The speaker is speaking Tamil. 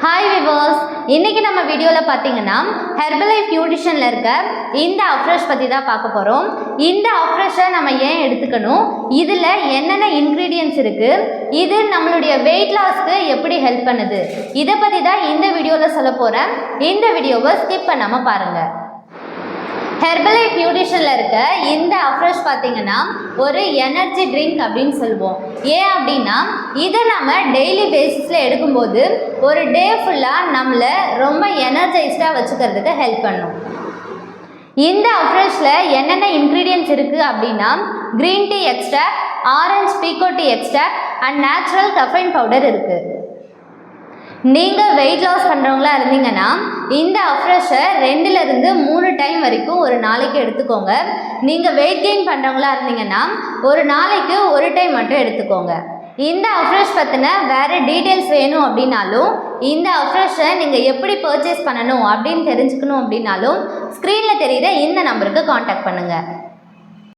ஹாய் விவர்ஸ், இன்றைக்கி நம்ம வீடியோவில் பார்த்தீங்கன்னா ஹெர்பலைஃப் நியூட்ரிஷனில் இருக்க இந்த அஃப்ரெஷ் பற்றி தான் பார்க்க போகிறோம். இந்த அஃப்ரெஷை நம்ம ஏன் எடுத்துக்கணும், இதில் என்னென்ன இன்க்ரீடியன்ட்ஸ் இருக்குது, இது நம்மளுடைய வெயிட் லாஸ்க்கு எப்படி ஹெல்ப் பண்ணுது, இதை பற்றி தான் இந்த வீடியோவில் சொல்ல போகிறேன். இந்த வீடியோவை ஸ்கிப் பண்ணாமல் பாருங்கள். ஹெர்பலைஃப் நியூட்ரிஷனில் இருக்க இந்த அஃப்ரெஷ் பார்த்தீங்கன்னா ஒரு எனர்ஜி ட்ரிங்க் அப்படின்னு சொல்லுவோம். ஏன் அப்படின்னா இதை நம்ம டெய்லி பேசிஸில் எடுக்கும்போது ஒரு டே ஃபுல்லாக நம்மளை ரொம்ப எனர்ஜைஸ்டாக வச்சுக்கிறதுக்கு ஹெல்ப் பண்ணும். இந்த அஃப்ரெஷில் என்னென்ன இன்க்ரீடியன்ட்ஸ் இருக்குது அப்படின்னா green tea extract, orange pekoe tea extract and natural caffeine powder இருக்குது. நீங்கள் வெயிட் லாஸ் பண்ணுறவங்களா இருந்தீங்கன்னா இந்த அஃப்ரெஷை 2லிருந்து 3 டைம் வரைக்கும் ஒரு நாளைக்கு எடுத்துக்கோங்க. நீங்கள் வெயிட் கெயின் பண்ணுறவங்களா இருந்தீங்கன்னா ஒரு நாளைக்கு ஒரு டைம் மட்டும் எடுத்துக்கோங்க. இந்த அஃப்ரெஷ் பற்றின வேறு டீட்டெயில்ஸ் வேணும் அப்படின்னாலும், இந்த அஃப்ரெஷை நீங்கள் எப்படி பர்ச்சேஸ் பண்ணணும் அப்படின்னு தெரிஞ்சுக்கணும் அப்படின்னாலும் ஸ்க்ரீனில் தெரிகிற இந்த நம்பருக்கு காண்டாக்ட் பண்ணுங்கள்.